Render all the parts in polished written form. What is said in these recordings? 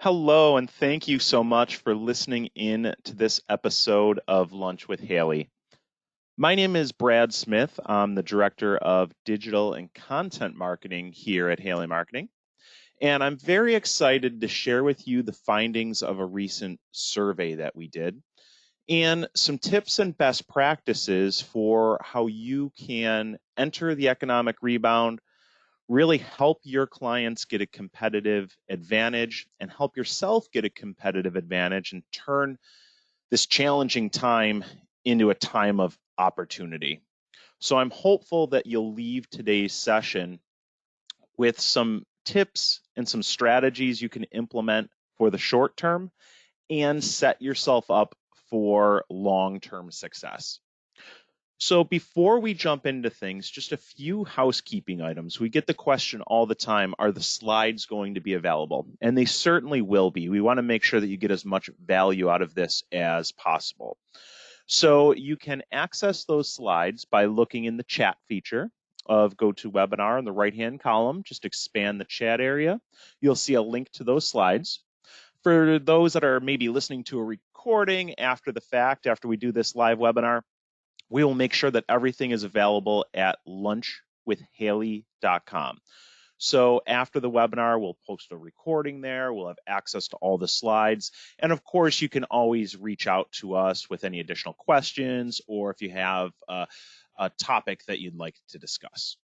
Hello, and thank you so much for listening in to this episode of Lunch with Haley. My name is Brad Smith. I'm the Director of Digital and Content Marketing here at Haley Marketing, and I'm very excited to share with you the findings of a recent survey that we did and some tips and best practices for how you can enter the economic rebound, really help your clients get a competitive advantage and help yourself get a competitive advantage and turn this challenging time into a time of opportunity. So I'm hopeful that you'll leave today's session with some tips and some strategies you can implement for the short term and set yourself up for long-term success. So before we jump into things, just a few housekeeping items. We get the question all the time, are the slides going to be available? And they certainly will be. We want to make sure that you get as much value out of this as possible. So you can access those slides by looking in the chat feature of GoToWebinar in the right-hand column. Just expand the chat area. You'll see a link to those slides. For those that are maybe listening to a recording after the fact, after we do this live webinar, we will make sure that everything is available at lunchwithhaley.com. So after the webinar, we'll post a recording there. We'll have access to all the slides. And of course, you can always reach out to us with any additional questions or if you have a topic that you'd like to discuss.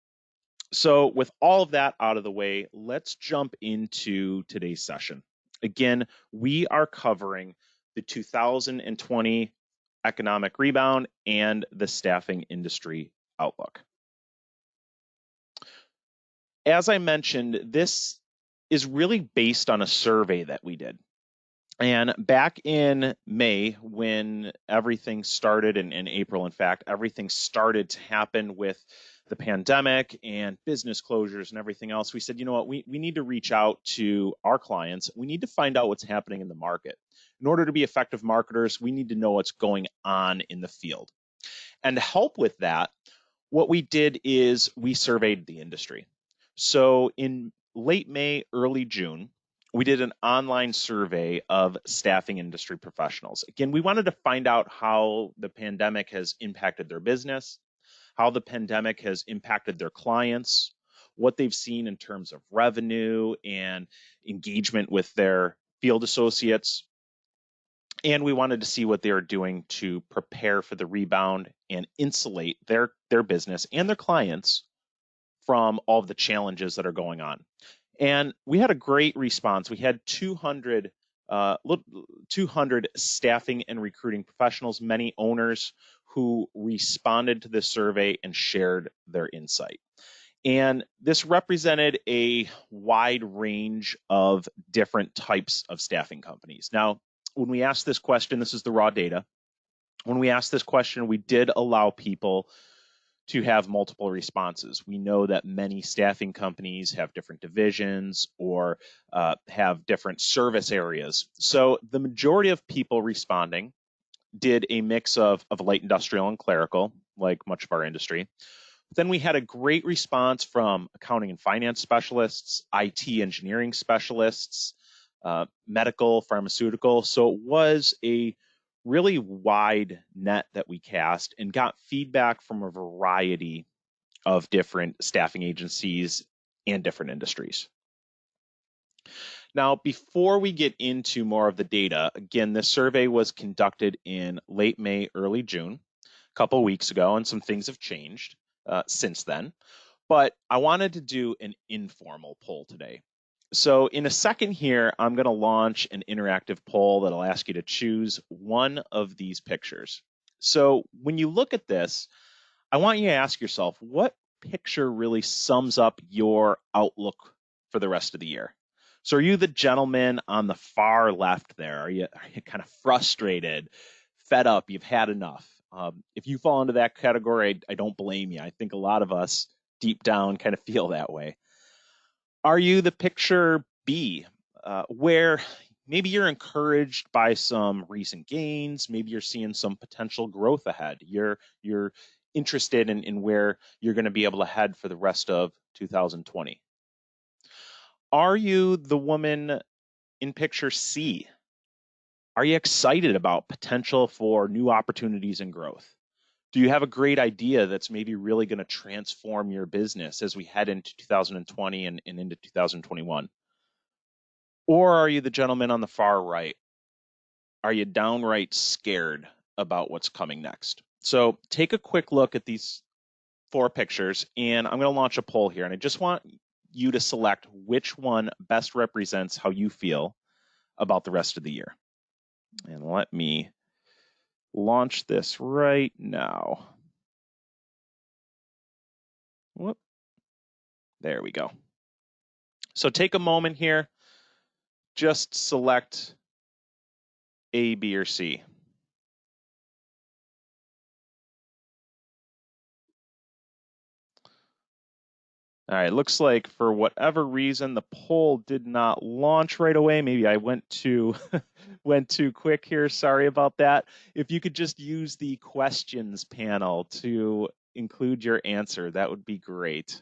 So with all of that out of the way, let's jump into today's session. Again, we are covering the 2020 economic rebound and the staffing industry outlook. As I mentioned, this is really based on a survey that we did. And back in May, when everything started, in April, in fact, everything started to happen with the pandemic and business closures and everything else, we said, you know what, we need to reach out to our clients. We need to find out what's happening in the market. In order to be effective marketers, we need to know what's going on in the field. And to help with that, what we did is we surveyed the industry. So in late May, early June, we did an online survey of staffing industry professionals. Again, we wanted to find out how the pandemic has impacted their business, how the pandemic has impacted their clients, what they've seen in terms of revenue and engagement with their field associates. And we wanted to see what they are doing to prepare for the rebound and insulate their business and their clients from all of the challenges that are going on. And we had a great response. We had 200 staffing and recruiting professionals, many owners who responded to this survey and shared their insight. And this represented a wide range of different types of staffing companies. Now, when we asked this question, this is the raw data. When we asked this question, we did allow people to have multiple responses. We know that many staffing companies have different divisions or have different service areas. So the majority of people responding did a mix of light industrial and clerical, like much of our industry. Then we had a great response from accounting and finance specialists, IT engineering specialists, medical, pharmaceutical. So it was a really wide net that we cast and got feedback from a variety of different staffing agencies and different industries. Now, before we get into more of the data, again, this survey was conducted in late May, early June, a couple of weeks ago, and some things have changed since then. But I wanted to do an informal poll today. So in a second here, I'm going to launch an interactive poll that'll ask you to choose one of these pictures. So when you look at this, I want you to ask yourself, what picture really sums up your outlook for the rest of the year? So are you the gentleman on the far left there? Are you kind of frustrated, fed up, you've had enough? If you fall into that category, I don't blame you. I think a lot of us deep down kind of feel that way. Are you the picture B, where maybe you're encouraged by some recent gains, maybe you're seeing some potential growth ahead, you're interested in where you're going to be able to head for the rest of 2020? Are you the woman in picture C, are you excited about potential for new opportunities and growth? Do you have a great idea that's maybe really going to transform your business as we head into 2020 and into 2021? Or are you the gentleman on the far right? Are you downright scared about what's coming next? So take a quick look at these 4 pictures, and I'm going to launch a poll here. And I just want you to select which one best represents how you feel about the rest of the year. And let me launch this right now. Whoop. There we go. So take a moment here, just select A, B, or C. All right, looks like for whatever reason the poll did not launch right away. Maybe I went too went too quick here. Sorry about that. If you could just use the questions panel to include your answer, that would be great.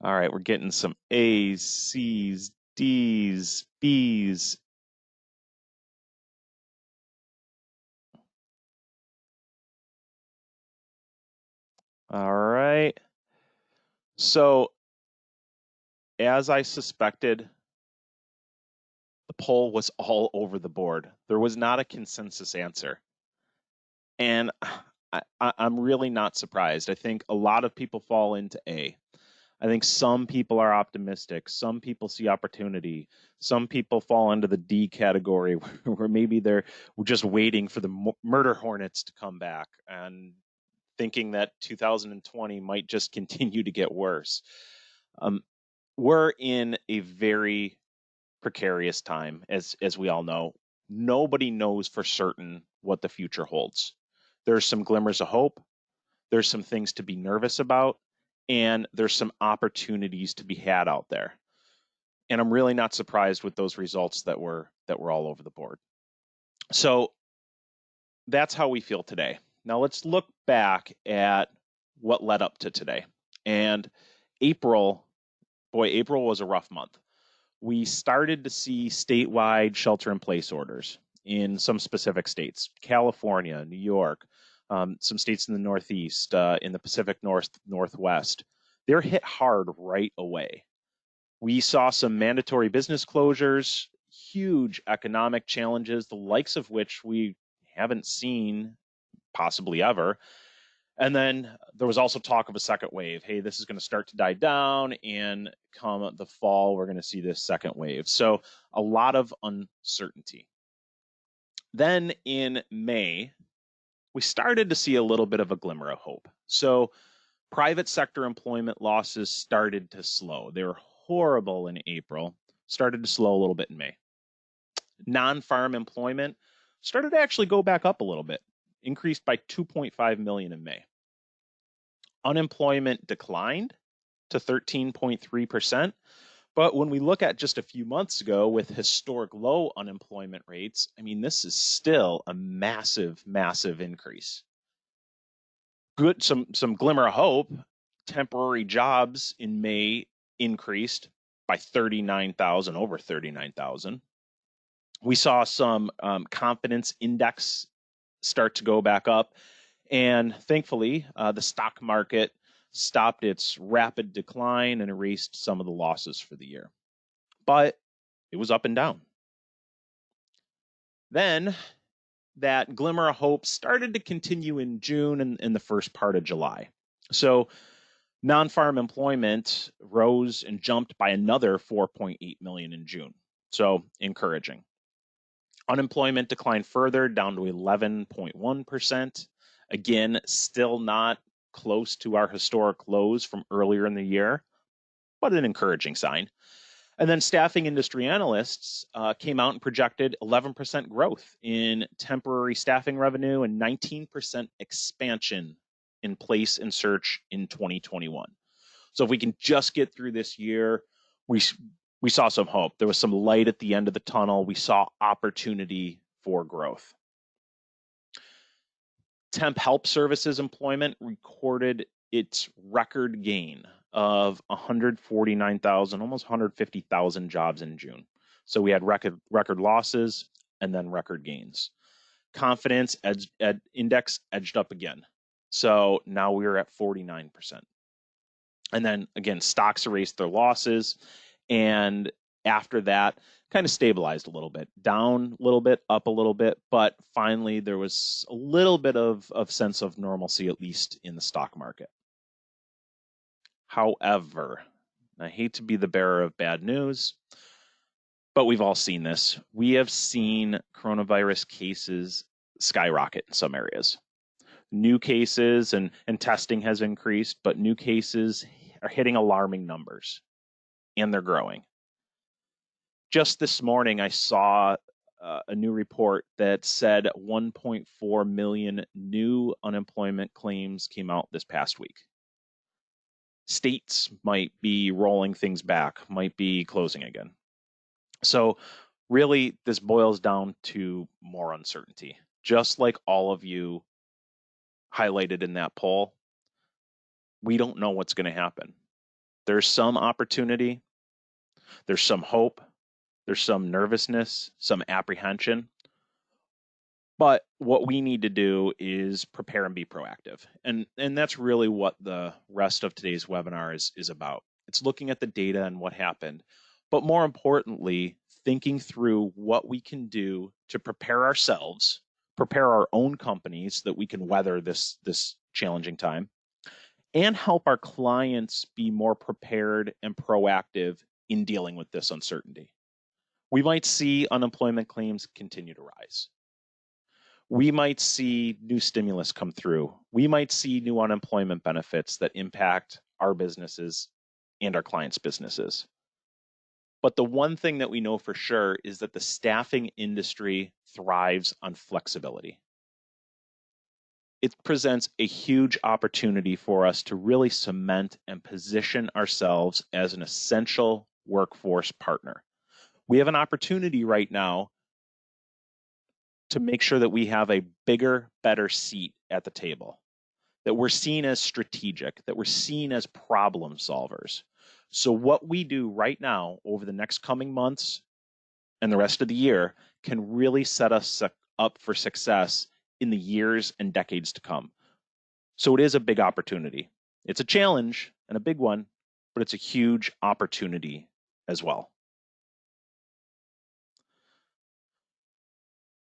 All right, we're getting some A's, C's, D's, B's. All right. So, as I suspected, the poll was all over the board. There was not a consensus answer. And I'm really not surprised. I think a lot of people fall into A. I think some people are optimistic. Some people see opportunity. Some people fall into the D category where maybe they're just waiting for the murder hornets to come back and thinking that 2020 might just continue to get worse. We're in a very precarious time, as we all know. Nobody knows for certain what the future holds. There's some glimmers of hope. There's some things to be nervous about, and there's some opportunities to be had out there. And I'm really not surprised with those results that were all over the board. So that's how we feel today. Now let's look back at what led up to today. And April was a rough month. We started to see statewide shelter-in-place orders in some specific states: California, New York, some states in the Northeast, in the Pacific Northwest. They're hit hard right away. We saw some mandatory business closures, huge economic challenges, the likes of which we haven't seen possibly ever. And then there was also talk of a second wave. Hey, this is going to start to die down, and come the fall, we're going to see this second wave. So a lot of uncertainty. Then in May, we started to see a little bit of a glimmer of hope. So private sector employment losses started to slow. They were horrible in April, started to slow a little bit in May. Non-farm employment started to actually go back up a little bit, increased by 2.5 million in May. Unemployment declined to 13.3%. But when we look at just a few months ago with historic low unemployment rates, I mean, this is still a massive, massive increase. Good, some glimmer of hope. Temporary jobs in May increased by 39,000, over 39,000. We saw some confidence index start to go back up. And thankfully, the stock market stopped its rapid decline and erased some of the losses for the year. But it was up and down. Then that glimmer of hope started to continue in June and in the first part of July. So non-farm employment rose and jumped by another 4.8 million in June. So encouraging. Unemployment declined further, down to 11.1%. Again, still not close to our historic lows from earlier in the year, but an encouraging sign. And then staffing industry analysts came out and projected 11% growth in temporary staffing revenue and 19% expansion in place and search in 2021. So if we can just get through this year, we saw some hope. There was some light at the end of the tunnel. We saw opportunity for growth. Temp help services employment recorded its record gain of 149,000, almost 150,000 jobs in June. So we had record losses and then record gains. Confidence index edged up again. So now we're at 49%. And then again, stocks erased their losses. And after that, kind of stabilized a little bit, down a little bit, up a little bit. But finally, there was a little bit of sense of normalcy, at least in the stock market. However, I hate to be the bearer of bad news, but we've all seen this. We have seen coronavirus cases skyrocket in some areas. New cases and testing has increased, but new cases are hitting alarming numbers, and they're growing. Just this morning, I saw a new report that said 1.4 million new unemployment claims came out this past week. States might be rolling things back, might be closing again. So really, this boils down to more uncertainty. Just like all of you highlighted in that poll, we don't know what's going to happen. There's some opportunity, there's some hope, there's some nervousness, some apprehension. But what we need to do is prepare and be proactive. And that's really what the rest of today's webinar is about. It's looking at the data and what happened, but more importantly, thinking through what we can do to prepare ourselves, prepare our own companies so that we can weather this challenging time, and help our clients be more prepared and proactive in dealing with this uncertainty. We might see unemployment claims continue to rise. We might see new stimulus come through. We might see new unemployment benefits that impact our businesses and our clients' businesses. But the one thing that we know for sure is that the staffing industry thrives on flexibility. It presents a huge opportunity for us to really cement and position ourselves as an essential workforce partner. We have an opportunity right now to make sure that we have a bigger, better seat at the table, that we're seen as strategic, that we're seen as problem solvers. So what we do right now over the next coming months and the rest of the year can really set us up for success in the years and decades to come. So it is a big opportunity. It's a challenge and a big one, but it's a huge opportunity as well.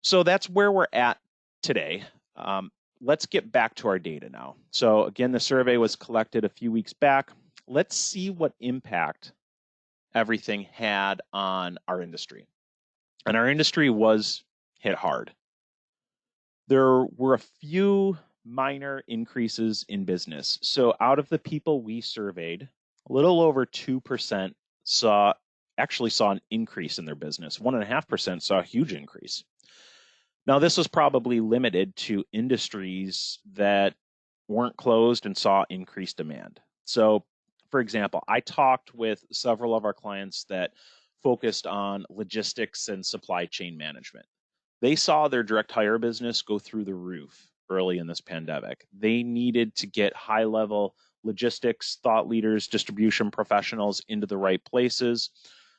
So that's where we're at today. Let's get back to our data now. So again, the survey was collected a few weeks back. Let's see what impact everything had on our industry. And our industry was hit hard. There were a few minor increases in business. So out of the people we surveyed, a little over 2% actually saw an increase in their business. 1.5% saw a huge increase. Now, this was probably limited to industries that weren't closed and saw increased demand. So, for example, I talked with several of our clients that focused on logistics and supply chain management. They saw their direct hire business go through the roof early in this pandemic. They needed to get high-level logistics, thought leaders, distribution professionals into the right places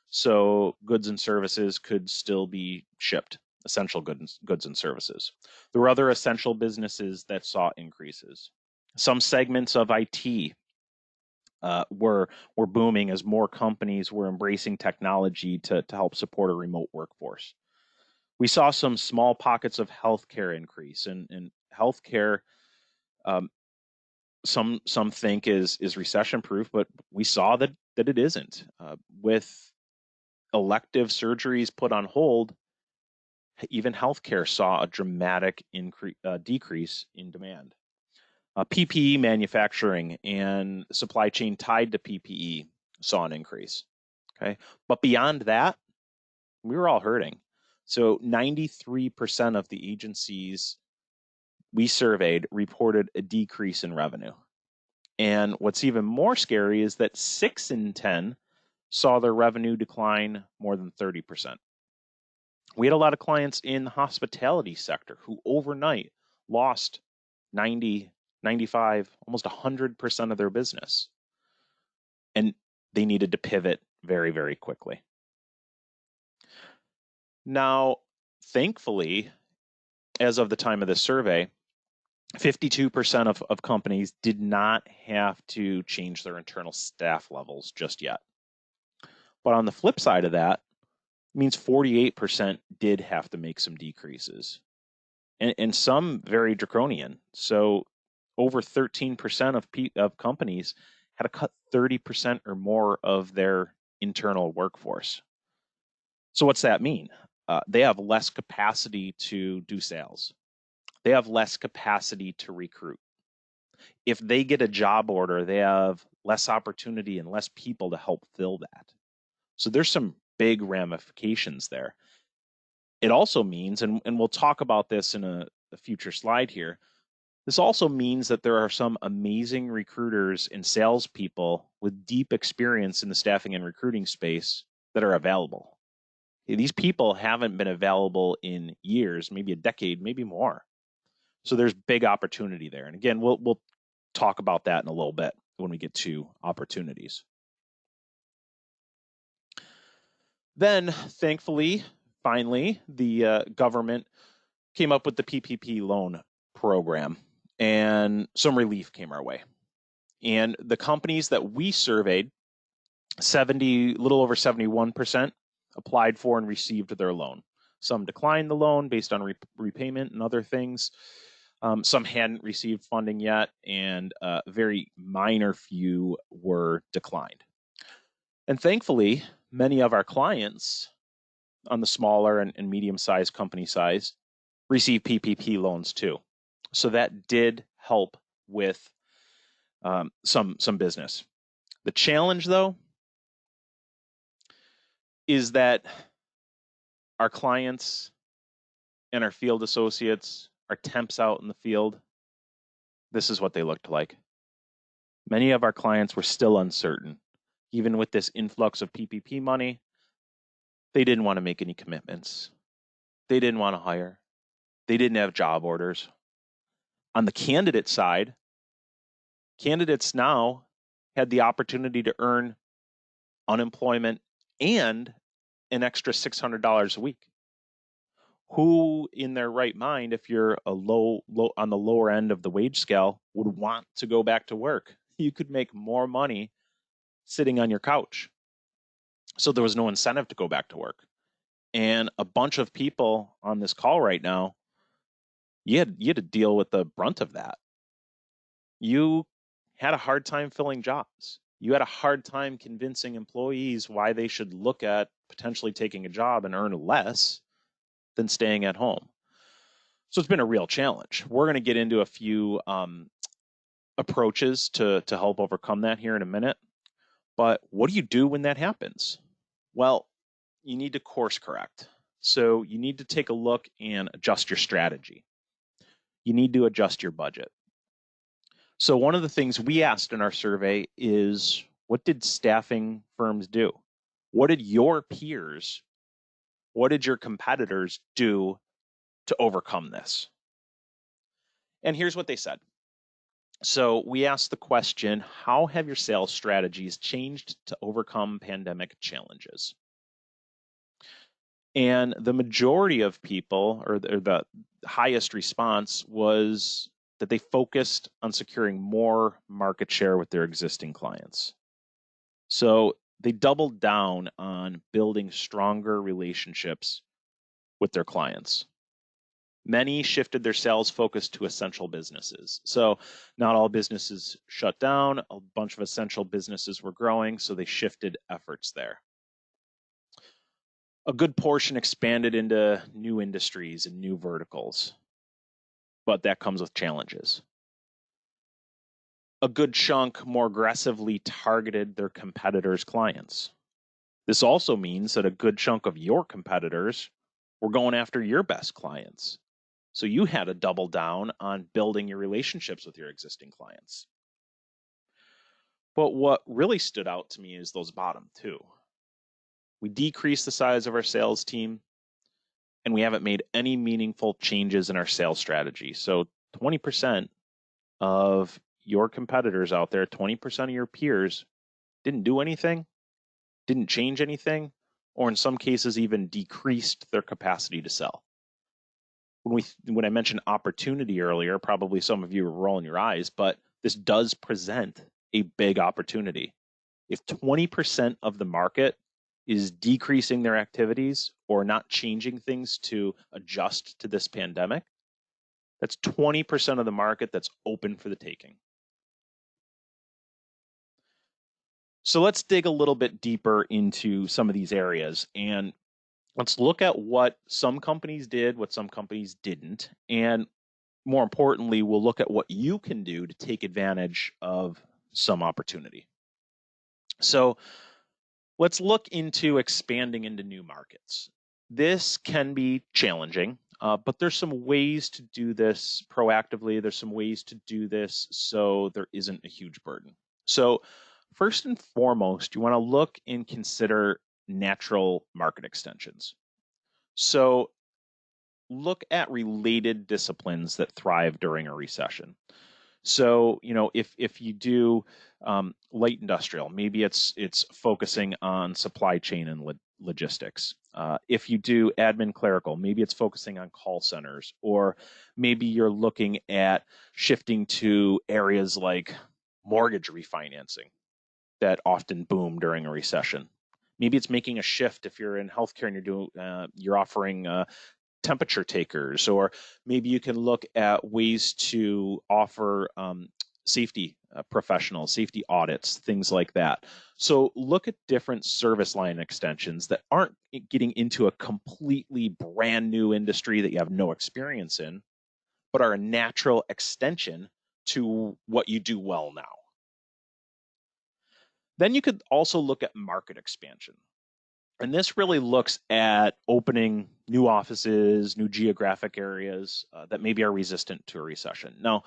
so goods and services could still be shipped. Essential goods and services. There were other essential businesses that saw increases. Some segments of IT were booming as more companies were embracing technology to help support a remote workforce. We saw some small pockets of healthcare increase, and healthcare, some think is recession proof, but we saw that it isn't. With elective surgeries put on hold, even healthcare saw a dramatic decrease in demand. PPE manufacturing and supply chain tied to PPE saw an increase. Okay, but beyond that, we were all hurting. So 93% of the agencies we surveyed reported a decrease in revenue. And what's even more scary is that 6 in 10 saw their revenue decline more than 30%. We had a lot of clients in the hospitality sector who overnight lost 90, 95, almost 100% of their business. and they needed to pivot very, very quickly. Now, thankfully, as of the time of this survey, 52% of companies did not have to change their internal staff levels just yet. But on the flip side of that, it means 48% did have to make some decreases, and some very draconian. So over 13% of companies had to cut 30% or more of their internal workforce. So what's that mean? They have less capacity to do sales. They have less capacity to recruit. If they get a job order, they have less opportunity and less people to help fill that. So there's some big ramifications there. It also means, and we'll talk about this in a future slide here, this also means that there are some amazing recruiters and salespeople with deep experience in the staffing and recruiting space that are available. These people haven't been available in years, maybe a decade, maybe more. So there's big opportunity there. And again, we'll talk about that in a little bit when we get to opportunities. Then, thankfully, finally, the government came up with the PPP loan program, and some relief came our way. And the companies that we surveyed, a little over 71% applied for and received their loan. Some declined the loan based on repayment and other things. Some hadn't received funding yet, and a very minor few were declined. And thankfully, many of our clients on the smaller and medium-sized company size receive PPP loans too. So that did help with some business. The challenge, though, is that our clients and our field associates, our temps out in the field, this is what they looked like. Many of our clients were still uncertain. Even with this influx of PPP money, they didn't want to make any commitments. They didn't want to hire. They didn't have job orders. On the candidate side, candidates now had the opportunity to earn unemployment and an extra $600 a week. Who in their right mind, if you're a low on the lower end of the wage scale, would want to go back to work? You could make more money sitting on your couch. So there was no incentive to go back to work. And a bunch of people on this call right now, you had to deal with the brunt of that. You had a hard time filling jobs. You had a hard time convincing employees why they should look at potentially taking a job and earn less than staying at home. So it's been a real challenge. We're going to get into a few approaches to help overcome that here in a minute. But what do you do when that happens? Well, you need to course correct. So you need to take a look and adjust your strategy. You need to adjust your budget. So one of the things we asked in our survey is, what did staffing firms do? What did your peers, what did your competitors do to overcome this? And here's what they said. So we asked the question, how have your sales strategies changed to overcome pandemic challenges? And the majority of people, or the highest response, was that they focused on securing more market share with their existing clients. So they doubled down on building stronger relationships with their clients. Many shifted their sales focus to essential businesses. So not all businesses shut down. A bunch of essential businesses were growing, so they shifted efforts there. A good portion expanded into new industries and new verticals, but that comes with challenges. A good chunk more aggressively targeted their competitors' clients. This also means that a good chunk of your competitors were going after your best clients. So you had to double down on building your relationships with your existing clients. But what really stood out to me is those bottom two. We decreased the size of our sales team, and we haven't made any meaningful changes in our sales strategy. So 20% of your competitors out there, 20% of your peers didn't do anything, didn't change anything, or in some cases even decreased their capacity to sell. When I mentioned opportunity earlier, probably some of you were rolling your eyes, but this does present a big opportunity. If 20% of the market is decreasing their activities or not changing things to adjust to this pandemic, that's 20% of the market that's open for the taking. So let's dig a little bit deeper into some of these areas, and let's look at what some companies did, what some companies didn't, and more importantly, we'll look at what you can do to take advantage of some opportunity. So let's look into expanding into new markets. This can be challenging, but there's some ways to do this proactively. There's some ways to do this so there isn't a huge burden. So first and foremost, you want to look and consider natural market extensions. So look at related disciplines that thrive during a recession. So, if you do light industrial, maybe it's focusing on supply chain and logistics. If you do admin clerical, maybe it's focusing on call centers, or maybe you're looking at shifting to areas like mortgage refinancing that often boom during a recession. Maybe it's making a shift if you're in healthcare and you're offering temperature takers, or maybe you can look at ways to offer safety professionals, safety audits, things like that. So look at different service line extensions that aren't getting into a completely brand new industry that you have no experience in, but are a natural extension to what you do well now. Then you could also look at market expansion. And this really looks at opening new offices, new geographic areas that maybe are resistant to a recession. Now,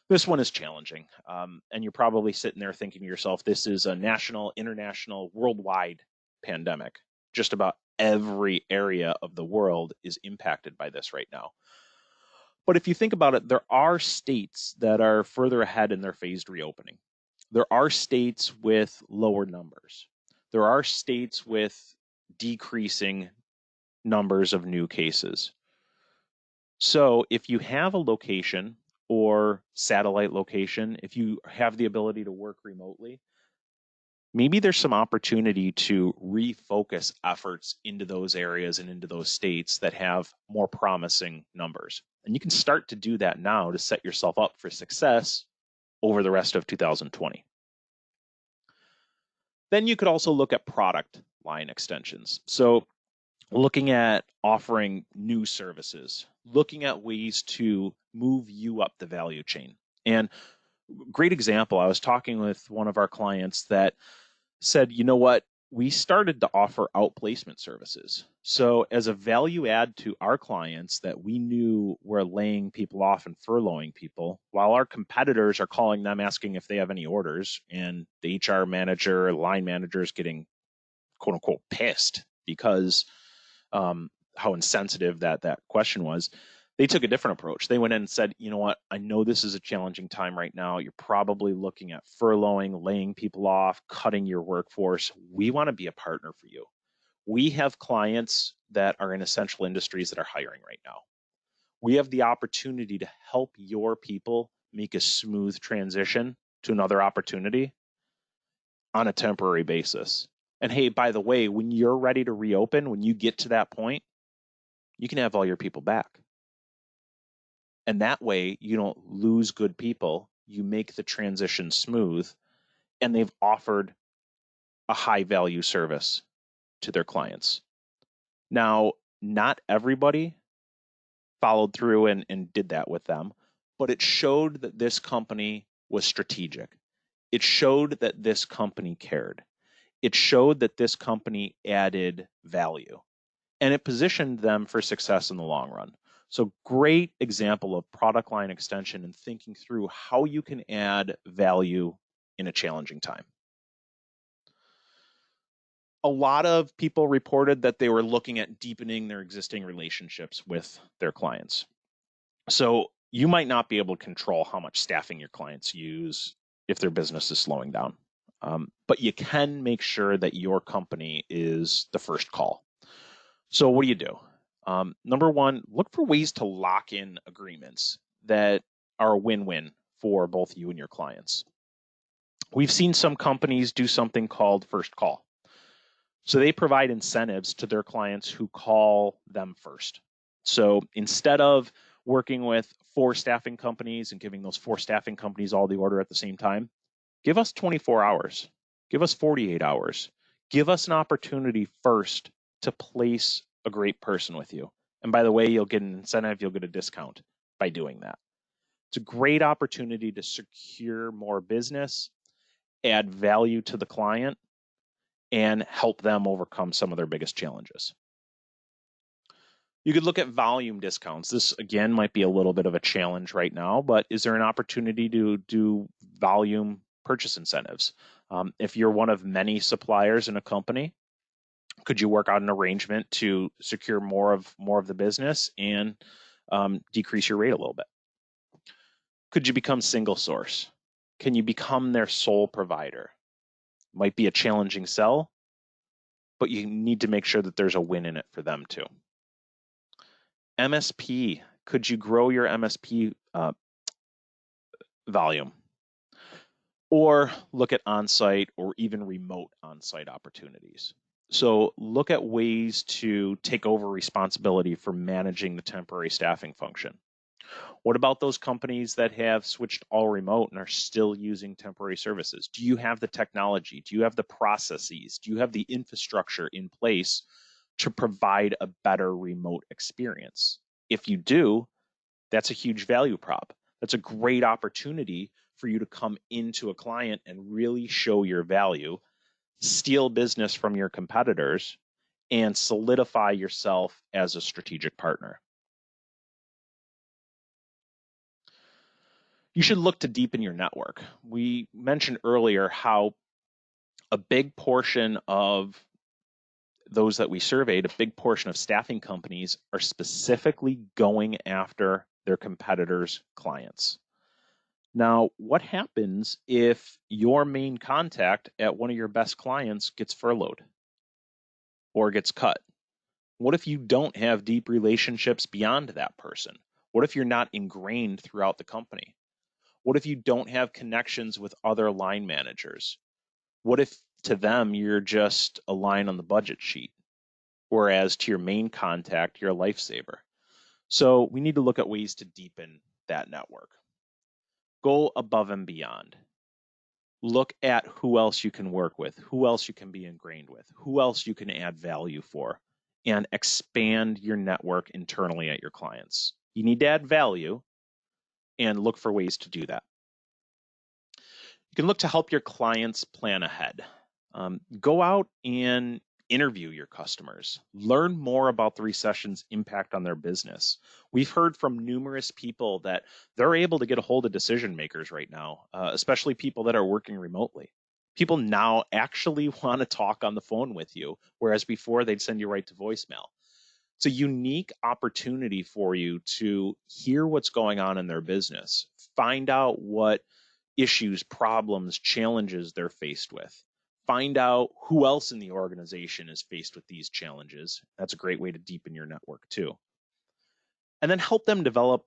this one is challenging. And you're probably sitting there thinking to yourself, this is a national, international, worldwide pandemic. Just about every area of the world is impacted by this right now. But if you think about it, there are states that are further ahead in their phased reopening. There are states with lower numbers. There are states with decreasing numbers of new cases. So if you have a location or satellite location, if you have the ability to work remotely, maybe there's some opportunity to refocus efforts into those areas and into those states that have more promising numbers. And you can start to do that now to set yourself up for success over the rest of 2020. Then you could also look at product line extensions. So looking at offering new services, looking at ways to move you up the value chain. And great example, I was talking with one of our clients that said, you know what, we started to offer outplacement services. So as a value add to our clients that we knew were laying people off and furloughing people, while our competitors are calling them asking if they have any orders, and the HR manager, line manager is getting quote unquote pissed because how insensitive that question was. They took a different approach. They went in and said, you know what, I know this is a challenging time right now. You're probably looking at furloughing, laying people off, cutting your workforce. We want to be a partner for you. We have clients that are in essential industries that are hiring right now. We have the opportunity to help your people make a smooth transition to another opportunity on a temporary basis. And hey, by the way, when you're ready to reopen, when you get to that point, you can have all your people back. And that way you don't lose good people. You make the transition smooth, and they've offered a high value service to their clients. Now, not everybody followed through and did that with them, but it showed that this company was strategic. It showed that this company cared. It showed that this company added value, and it positioned them for success in the long run. So great example of product line extension and thinking through how you can add value in a challenging time. A lot of people reported that they were looking at deepening their existing relationships with their clients. So you might not be able to control how much staffing your clients use if their business is slowing down. but you can make sure that your company is the first call. So what do? Number one, look for ways to lock in agreements that are a win-win for both you and your clients. We've seen some companies do something called first call. So they provide incentives to their clients who call them first. So instead of working with 4 staffing companies and giving those 4 staffing companies all the order at the same time, give us 24 hours, give us 48 hours, give us an opportunity first to place a great person with you. And by the way, you'll get an incentive, you'll get a discount by doing that. It's a great opportunity to secure more business, add value to the client, and help them overcome some of their biggest challenges. You could look at volume discounts. This, again, might be a little bit of a challenge right now, but is there an opportunity to do volume purchase incentives? If you're one of many suppliers in a company, could you work out an arrangement to secure more of the business and decrease your rate a little bit? Could you become single source? Can you become their sole provider? Might be a challenging sell, but you need to make sure that there's a win in it for them too. MSP, could you grow your MSP volume? Or look at on-site or even remote on-site opportunities. So look at ways to take over responsibility for managing the temporary staffing function. What about those companies that have switched all remote and are still using temporary services? Do you have the technology? Do you have the processes? Do you have the infrastructure in place to provide a better remote experience? If you do, that's a huge value prop. That's a great opportunity for you to come into a client and really show your value, steal business from your competitors, and solidify yourself as a strategic partner. You should look to deepen your network. We mentioned earlier how a big portion of those that we surveyed, a big portion of staffing companies are specifically going after their competitors' clients. Now, what happens if your main contact at one of your best clients gets furloughed or gets cut? What if you don't have deep relationships beyond that person? What if you're not ingrained throughout the company? What if you don't have connections with other line managers? What if to them you're just a line on the budget sheet, whereas to your main contact, you're a lifesaver? So we need to look at ways to deepen that network. Go above and beyond. Look at who else you can work with, who else you can be ingrained with, who else you can add value for, and expand your network internally at your clients. You need to add value and look for ways to do that. You can look to help your clients plan ahead. Go out and interview your customers. Learn more about the recession's impact on their business. We've heard from numerous people that they're able to get a hold of decision makers right now, especially people that are working remotely. People now actually want to talk on the phone with you, whereas before they'd send you right to voicemail. It's a unique opportunity for you to hear what's going on in their business, find out what issues, problems, challenges they're faced with. Find out who else in the organization is faced with these challenges. That's a great way to deepen your network too. And then help them develop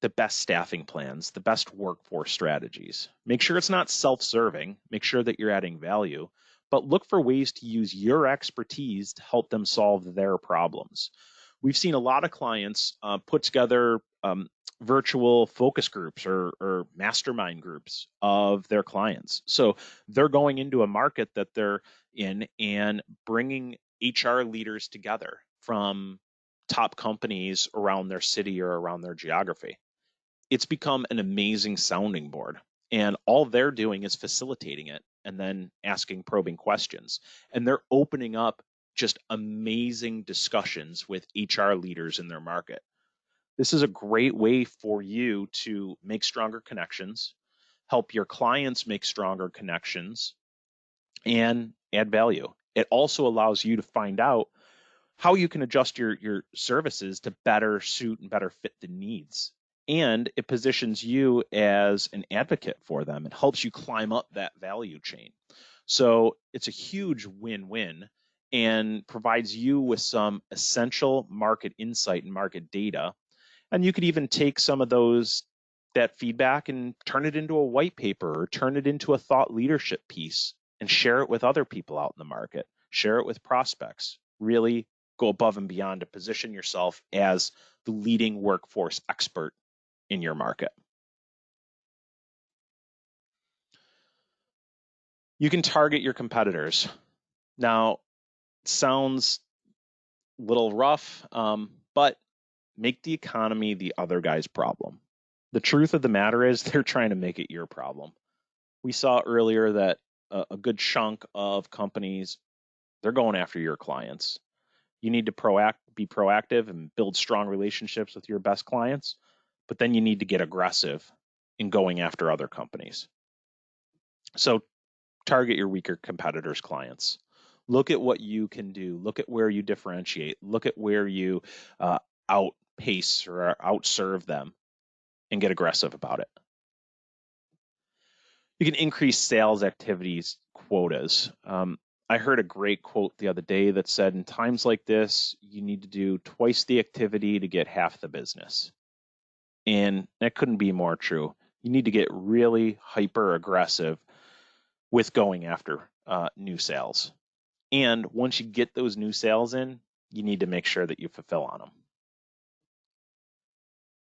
the best staffing plans, the best workforce strategies. Make sure it's not self-serving. Make sure that you're adding value, but look for ways to use your expertise to help them solve their problems. We've seen a lot of clients put together virtual focus groups or mastermind groups of their clients. So they're going into a market that they're in and bringing HR leaders together from top companies around their city or around their geography. It's become an amazing sounding board, and all they're doing is facilitating it and then asking probing questions. And they're opening up just amazing discussions with HR leaders in their market. This is a great way for you to make stronger connections, help your clients make stronger connections, and add value. It also allows you to find out how you can adjust your services to better suit and better fit the needs. And it positions you as an advocate for them. It helps you climb up that value chain. So it's a huge win-win and provides you with some essential market insight and market data. And you could even take some of that feedback and turn it into a white paper or turn it into a thought leadership piece and share it with other people out in the market, share it with prospects, really go above and beyond to position yourself as the leading workforce expert in your market. You can target your competitors. Now, it sounds a little rough, but make the economy the other guy's problem. The truth of the matter is they're trying to make it your problem. We saw earlier that a good chunk of companies, they're going after your clients. You need to be proactive and build strong relationships with your best clients, but then you need to get aggressive in going after other companies. So target your weaker competitors' clients. Look at what you can do. Look at where you differentiate. Look at where you outpace or outserve them and get aggressive about it. You can increase sales activities quotas. I heard a great quote the other day that said, in times like this, you need to do twice the activity to get half the business. And that couldn't be more true. You need to get really hyper aggressive with going after new sales. And once you get those new sales in, you need to make sure that you fulfill on them.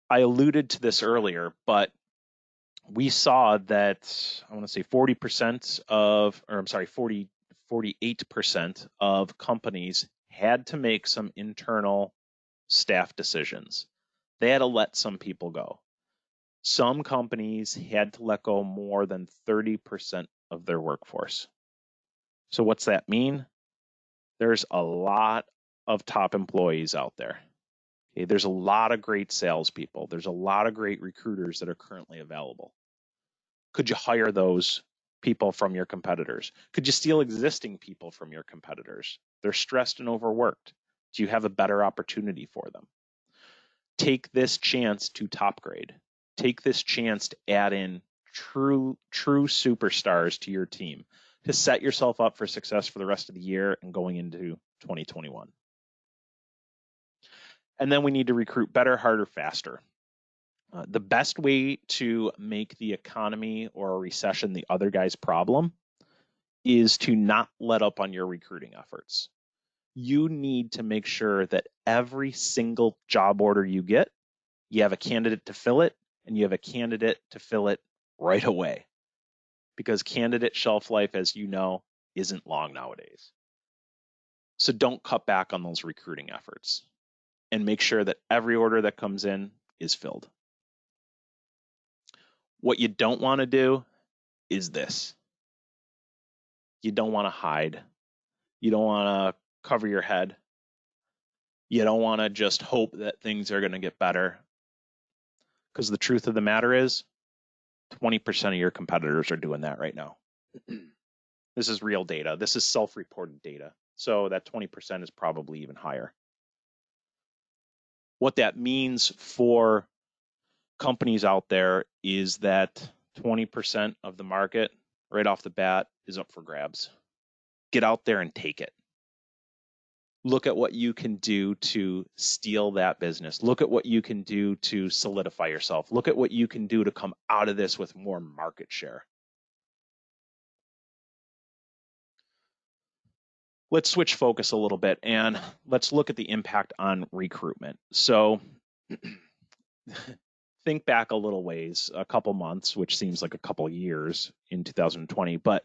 I alluded to this earlier, but we saw that, I want to say 48% of companies had to make some internal staff decisions. They had to let some people go. Some companies had to let go more than 30% of their workforce. So what's that mean? There's a lot of top employees out there. Okay, there's a lot of great salespeople. There's a lot of great recruiters that are currently available. Could you hire those people from your competitors? Could you steal existing people from your competitors? They're stressed and overworked. Do you have a better opportunity for them? Take this chance to top grade. Take this chance to add in true superstars to your team to set yourself up for success for the rest of the year and going into 2021. And then we need to recruit better, harder, faster. The best way to make the economy or a recession the other guy's problem is to not let up on your recruiting efforts. You need to make sure that every single job order you get, you have a candidate to fill it, and you have a candidate to fill it right away. Because candidate shelf life, as you know, isn't long nowadays. So don't cut back on those recruiting efforts and make sure that every order that comes in is filled. What you don't want to do is this. You don't want to hide. You don't want to cover your head. You don't want to just hope that things are going to get better. Because the truth of the matter is, 20% of your competitors are doing that right now. This is real data. This is self-reported data. So that 20% is probably even higher. What that means for companies out there is that 20% of the market right off the bat is up for grabs. Get out there and take it. Look at what you can do to steal that business. Look at what you can do to solidify yourself. Look at what you can do to come out of this with more market share. Let's switch focus a little bit and let's look at the impact on recruitment. So think back a little ways, a couple months, which seems like a couple years in 2020. But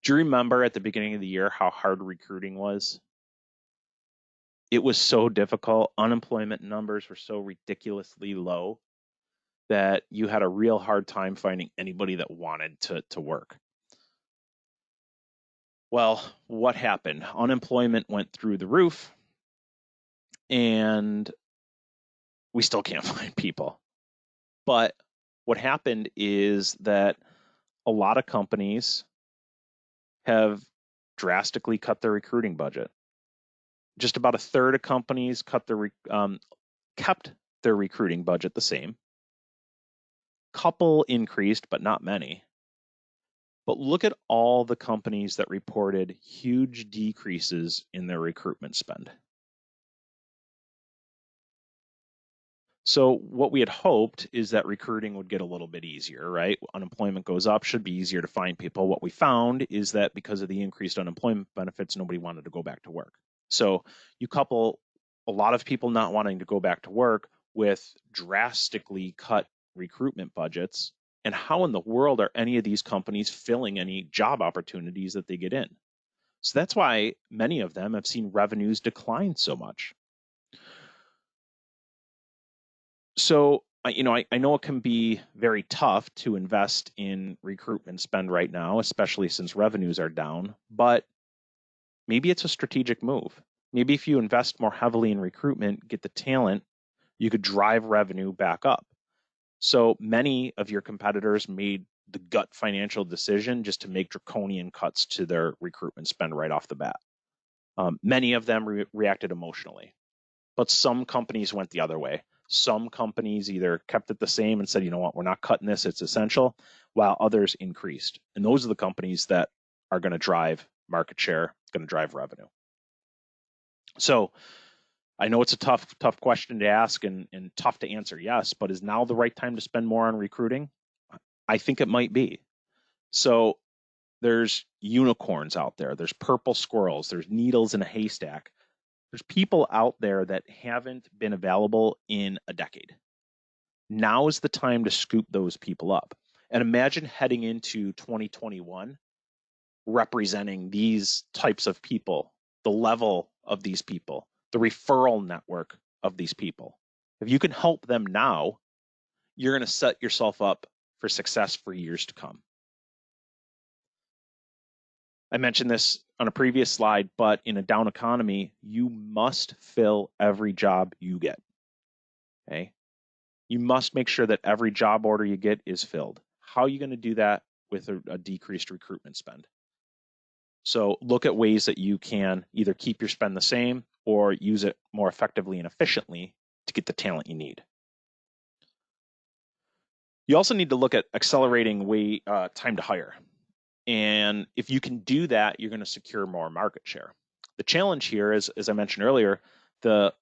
do you remember at the beginning of the year how hard recruiting was? It was so difficult. Unemployment numbers were so ridiculously low that you had a real hard time finding anybody that wanted to work. Well, what happened? Unemployment went through the roof, and we still can't find people. But what happened is that a lot of companies have drastically cut their recruiting budget. Just about a third of companies kept their recruiting budget the same. Couple increased, but not many. But look at all the companies that reported huge decreases in their recruitment spend. So what we had hoped is that recruiting would get a little bit easier, right? Unemployment goes up, should be easier to find people. What we found is that because of the increased unemployment benefits, nobody wanted to go back to work. So you couple a lot of people not wanting to go back to work with drastically cut recruitment budgets. And how in the world are any of these companies filling any job opportunities that they get in? So that's why many of them have seen revenues decline so much. So, I know it can be very tough to invest in recruitment spend right now, especially since revenues are down, but maybe it's a strategic move. Maybe if you invest more heavily in recruitment, get the talent, you could drive revenue back up. So many of your competitors made the gut financial decision just to make draconian cuts to their recruitment spend right off the bat. Many of them reacted emotionally. But some companies went the other way. Some companies either kept it the same and said, you know what, we're not cutting this, it's essential, while others increased. And those are the companies that are going to drive market share, going to drive revenue. So I know it's a tough question to ask and tough to answer, yes, but is now the right time to spend more on recruiting? I think it might be. So there's unicorns out there, there's purple squirrels, there's needles in a haystack. There's people out there that haven't been available in a decade. Now is the time to scoop those people up. And imagine heading into 2021 representing these types of people, the level of these people, the referral network of these people. If you can help them now, you're going to set yourself up for success for years to come. I mentioned this on a previous slide, but in a down economy, you must fill every job you get. Okay? You must make sure that every job order you get is filled. How are you going to do that with a decreased recruitment spend? So look at ways that you can either keep your spend the same or use it more effectively and efficiently to get the talent you need. You also need to look at accelerating time to hire. And if you can do that, you're going to secure more market share. The challenge here is, as I mentioned earlier, the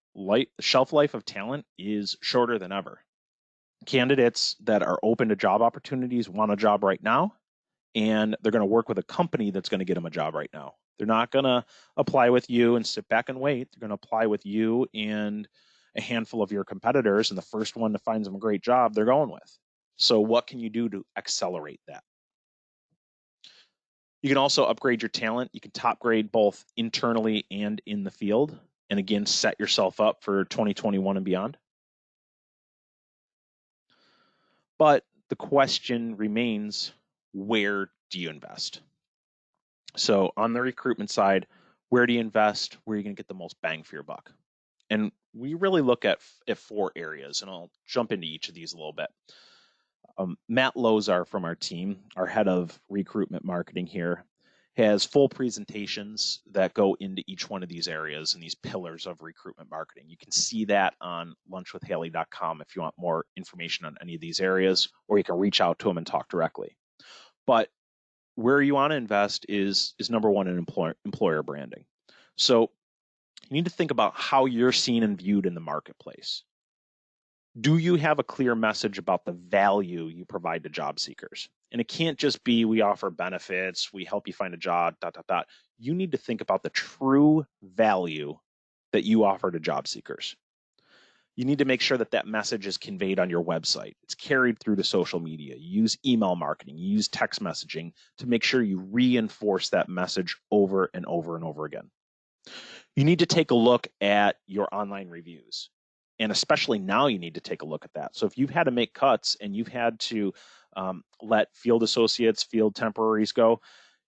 shelf life of talent is shorter than ever. Candidates that are open to job opportunities want a job right now, and they're going to work with a company that's going to get them a job right now. They're not going to apply with you and sit back and wait. They're going to apply with you and a handful of your competitors, and the first one that finds them a great job, they're going with. So what can you do to accelerate that? You can also upgrade your talent. You can top grade both internally and in the field. And again, set yourself up for 2021 and beyond. But the question remains, where do you invest? So on the recruitment side, where do you invest? Where are you going to get the most bang for your buck? And we really look at 4 areas, and I'll jump into each of these a little bit. Matt Lozar from our team, our head of recruitment marketing here, has full presentations that go into each one of these areas and these pillars of recruitment marketing. You can see that on lunchwithhaley.com if you want more information on any of these areas, or you can reach out to him and talk directly. But where you want to invest is number one in employer branding. So you need to think about how you're seen and viewed in the marketplace. Do you have a clear message about the value you provide to job seekers? And it can't just be we offer benefits, we help you find a job, ... You need to think about the true value that you offer to job seekers. You need to make sure that that message is conveyed on your website. It's carried through to social media. You use email marketing, you use text messaging to make sure you reinforce that message over and over and over again. You need to take a look at your online reviews. And especially now you need to take a look at that. So if you've had to make cuts and you've had to let field associates, field temporaries go,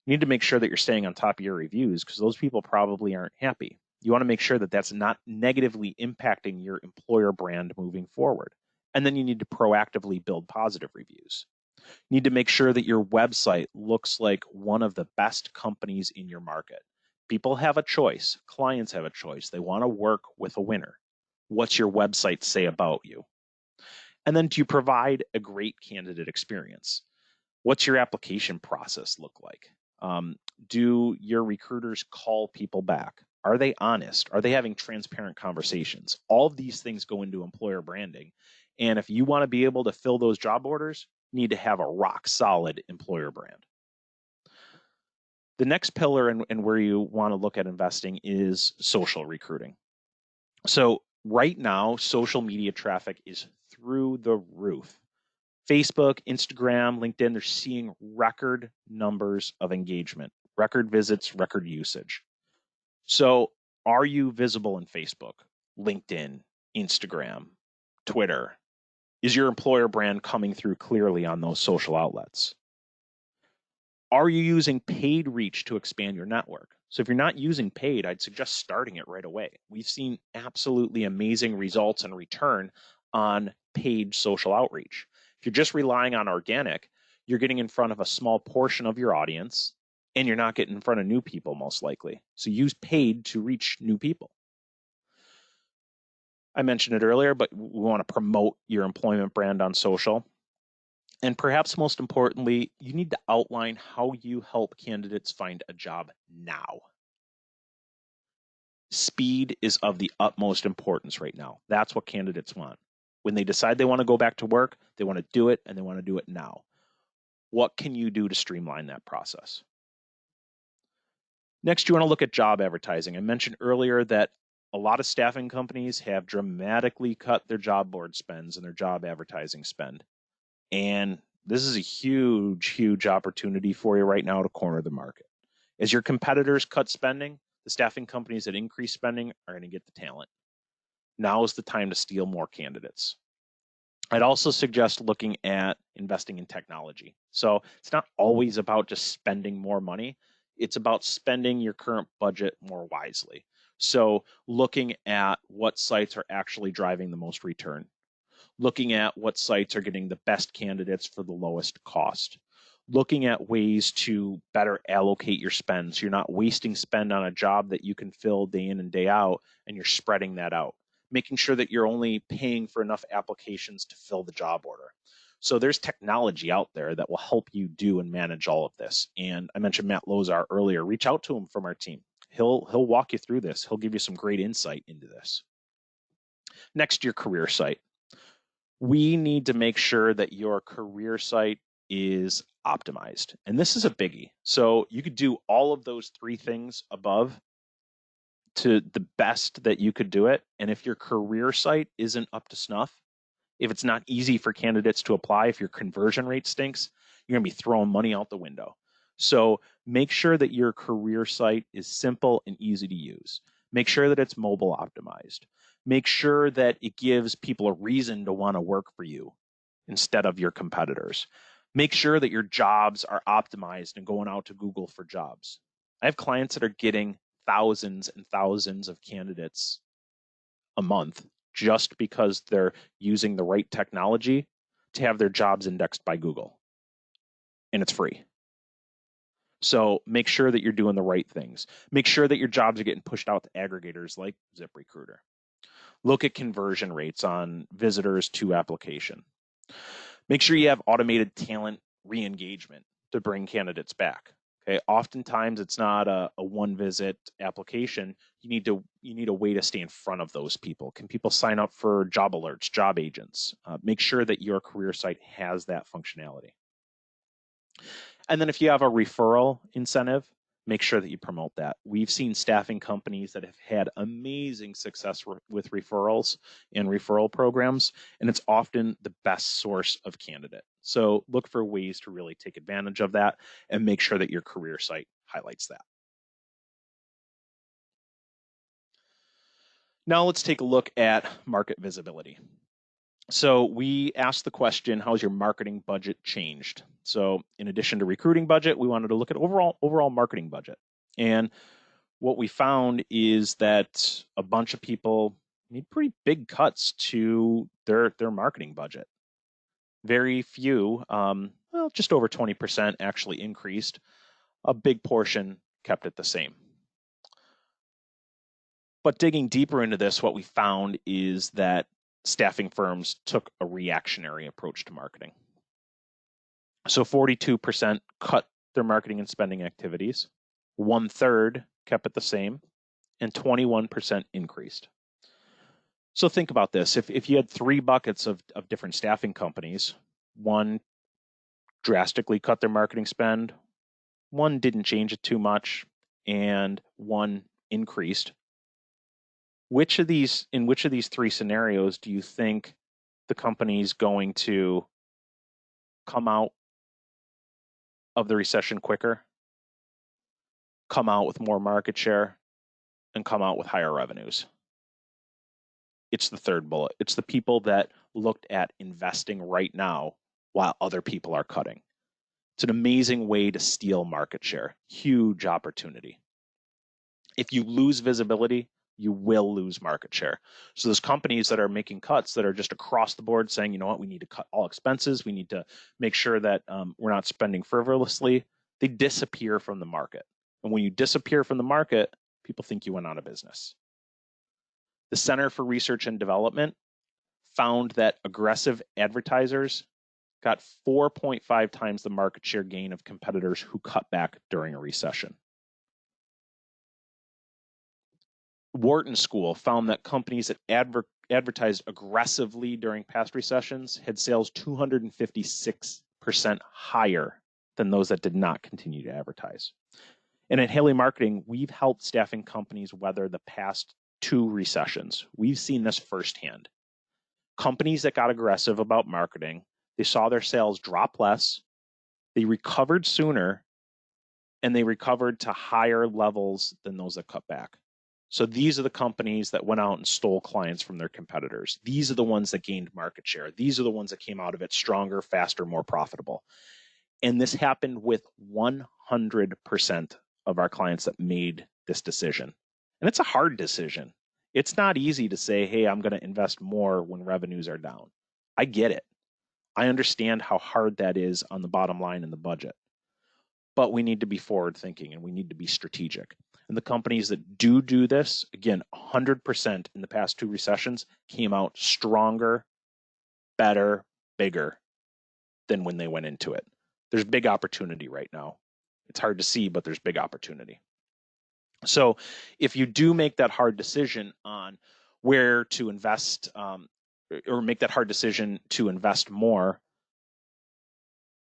you need to make sure that you're staying on top of your reviews because those people probably aren't happy. You want to make sure that that's not negatively impacting your employer brand moving forward. And then you need to proactively build positive reviews. You need to make sure that your website looks like one of the best companies in your market. People have a choice. Clients have a choice. They want to work with a winner. What's your website say about you? And then do you provide a great candidate experience? What's your application process look like? Do your recruiters call people back? Are they honest? Are they having transparent conversations? All of these things go into employer branding. And if you want to be able to fill those job orders, you need to have a rock solid employer brand. The next pillar and where you want to look at investing is social recruiting. So right now, social media traffic is through the roof. Facebook, Instagram, LinkedIn, they're seeing record numbers of engagement, record visits, record usage. So are you visible in Facebook, LinkedIn, Instagram, Twitter? Is your employer brand coming through clearly on those social outlets? Are you using paid reach to expand your network? So if you're not using paid, I'd suggest starting it right away. We've seen absolutely amazing results and return on paid social outreach. If you're just relying on organic, you're getting in front of a small portion of your audience and you're not getting in front of new people most likely. So use paid to reach new people. I mentioned it earlier, but we want to promote your employment brand on social. And perhaps most importantly, you need to outline how you help candidates find a job now. Speed is of the utmost importance right now. That's what candidates want. When they decide they want to go back to work, they want to do it and they want to do it now. What can you do to streamline that process? Next, you want to look at job advertising. I mentioned earlier that a lot of staffing companies have dramatically cut their job board spends and their job advertising spend. And this is a huge, huge opportunity for you right now to corner the market. As your competitors cut spending, the staffing companies that increase spending are going to get the talent. Now is the time to steal more candidates. I'd also suggest looking at investing in technology. So it's not always about just spending more money. It's about spending your current budget more wisely. So looking at what sites are actually driving the most return, looking at what sites are getting the best candidates for the lowest cost, looking at ways to better allocate your spend so you're not wasting spend on a job that you can fill day in and day out, and you're spreading that out, making sure that you're only paying for enough applications to fill the job order. So there's technology out there that will help you do and manage all of this. And I mentioned Matt Lozar earlier. Reach out to him from our team. He'll walk you through this. He'll give you some great insight into this. Next, your career site. We need to make sure that your career site is optimized. And this is a biggie. So you could do all of those three things above to the best that you could do it. And if your career site isn't up to snuff, if it's not easy for candidates to apply, if your conversion rate stinks, you're going to be throwing money out the window. So make sure that your career site is simple and easy to use. Make sure that it's mobile optimized. Make sure that it gives people a reason to want to work for you instead of your competitors. Make sure that your jobs are optimized and going out to Google for jobs. I have clients that are getting thousands and thousands of candidates a month just because they're using the right technology to have their jobs indexed by Google. And it's free. So make sure that you're doing the right things. Make sure that your jobs are getting pushed out to aggregators like ZipRecruiter. Look at conversion rates on visitors to application. Make sure you have automated talent re-engagement to bring candidates back. Okay, oftentimes it's not a one visit application. You need a way to stay in front of those people. Can people sign up for job alerts, job agents? Make sure that your career site has that functionality. And then if you have a referral incentive, make sure that you promote that. We've seen staffing companies that have had amazing success with referrals and referral programs, and it's often the best source of candidate. So look for ways to really take advantage of that and make sure that your career site highlights that. Now let's take a look at market visibility. So we asked the question, how's your marketing budget changed? So in addition to recruiting budget, we wanted to look at overall marketing budget. And what we found is that a bunch of people made pretty big cuts to their marketing budget. Very few, just over 20% actually increased. A big portion kept it the same. But digging deeper into this, what we found is that staffing firms took a reactionary approach to marketing. So 42% cut their marketing and spending activities, 1/3 kept it the same, and 21% increased. So think about this. If you had 3 buckets of different staffing companies, one drastically cut their marketing spend, one didn't change it too much, and one increased. In which of these 3 scenarios do you think the company's going to come out of the recession quicker, come out with more market share, and come out with higher revenues? It's the third bullet. It's the people that looked at investing right now while other people are cutting. It's an amazing way to steal market share. Huge opportunity. If you lose visibility, you will lose market share. So those companies that are making cuts that are just across the board saying, you know what, we need to cut all expenses, we need to make sure that we're not spending frivolously, they disappear from the market. And when you disappear from the market, people think you went out of business. The Center for Research and Development found that aggressive advertisers got 4.5 times the market share gain of competitors who cut back during a recession. Wharton School found that companies that advertised aggressively during past recessions had sales 256% higher than those that did not continue to advertise. And at Haley Marketing, we've helped staffing companies weather the past 2 recessions. We've seen this firsthand. Companies that got aggressive about marketing, they saw their sales drop less, they recovered sooner, and they recovered to higher levels than those that cut back. So these are the companies that went out and stole clients from their competitors. These are the ones that gained market share. These are the ones that came out of it stronger, faster, more profitable. And this happened with 100% of our clients that made this decision. And it's a hard decision. It's not easy to say, hey, I'm going to invest more when revenues are down. I get it. I understand how hard that is on the bottom line and the budget. But we need to be forward thinking and we need to be strategic. And the companies that do this, again, 100% in the past 2 recessions came out stronger, better, bigger than when they went into it. There's big opportunity right now. It's hard to see, but there's big opportunity. So if you do make that hard decision on where to invest or make that hard decision to invest more,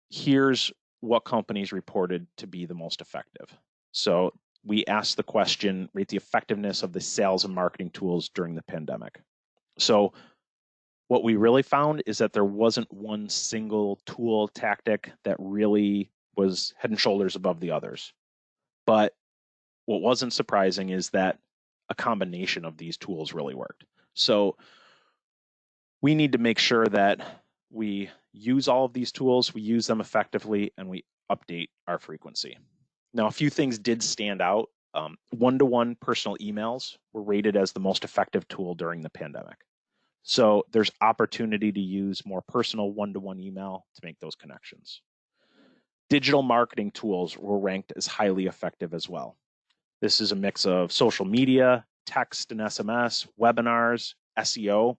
here's what companies reported to be the most effective. So we asked the question, rate the effectiveness of the sales and marketing tools during the pandemic. So what we really found is that there wasn't one single tool tactic that really was head and shoulders above the others. But what wasn't surprising is that a combination of these tools really worked. So we need to make sure that we use all of these tools, we use them effectively, and we update our frequency. Now, a few things did stand out. One-to-one personal emails were rated as the most effective tool during the pandemic. So there's opportunity to use more personal one-to-one email to make those connections. Digital marketing tools were ranked as highly effective as well. This is a mix of social media, text and SMS, webinars, SEO.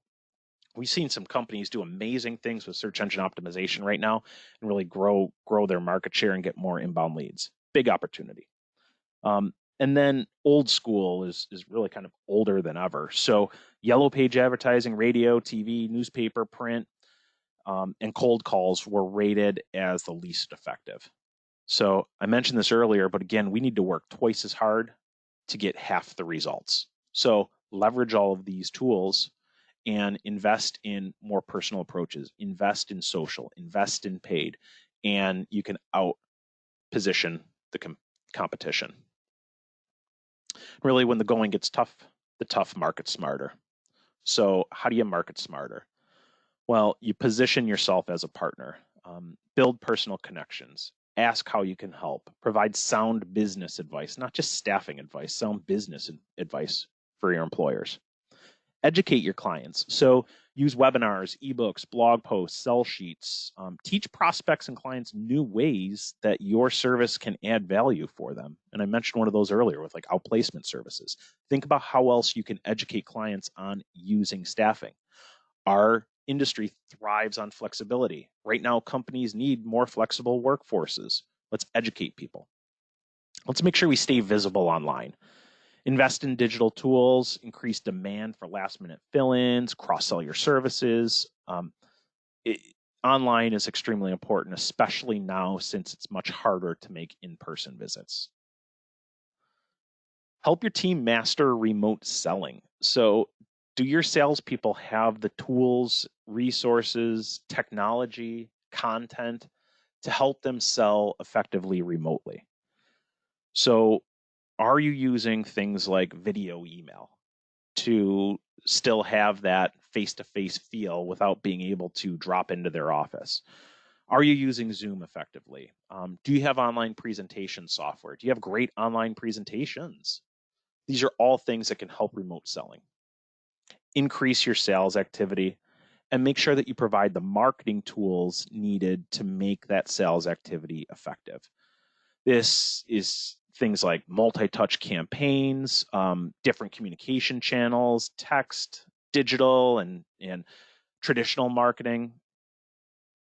We've seen some companies do amazing things with search engine optimization right now and really grow their market share and get more inbound leads. Big opportunity. And then old school is really kind of older than ever. So yellow page advertising, radio, TV, newspaper, print, and cold calls were rated as the least effective. So I mentioned this earlier, but again, we need to work twice as hard to get half the results. So leverage all of these tools and invest in more personal approaches, invest in social, invest in paid, and you can out position the competition. Really, when the going gets tough, the tough market smarter. So how do you market smarter? Well, you position yourself as a partner, build personal connections, ask how you can help, provide sound business advice, not just staffing advice, sound business advice for your employers. Educate your clients. So use webinars, ebooks, blog posts, sell sheets. Teach prospects and clients new ways that your service can add value for them. And I mentioned one of those earlier with like outplacement services. Think about how else you can educate clients on using staffing. Are industry thrives on flexibility. Right now, companies need more flexible workforces. Let's educate people. Let's make sure we stay visible online. Invest in digital tools, increase demand for last-minute fill-ins, cross-sell your services. Online is extremely important, especially now since it's much harder to make in-person visits. Help your team master remote selling. So, do your salespeople have the tools, resources, technology, content to help them sell effectively remotely? So, are you using things like video email to still have that face-to-face feel without being able to drop into their office? Are you using Zoom effectively? Do you have online presentation software? Do you have great online presentations? These are all things that can help remote selling. Increase your sales activity and make sure that you provide the marketing tools needed to make that sales activity effective. This is things like multi-touch campaigns, different communication channels, text, digital, and traditional marketing.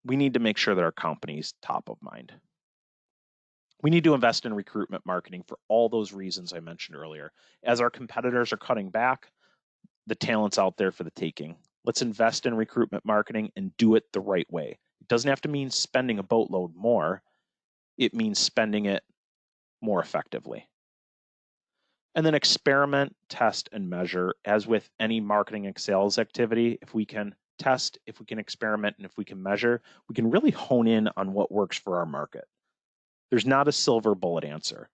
We need to make sure that our company's top of mind. We need to invest in recruitment marketing for all those reasons I mentioned earlier. As our competitors are cutting back, the talent's out there for the taking. Let's invest in recruitment marketing and do it the right way. It doesn't have to mean spending a boatload more. It means spending it more effectively. And then experiment, test, and measure. As with any marketing and sales activity, if we can test, if we can experiment, and if we can measure, we can really hone in on what works for our market. There's not a silver bullet answer,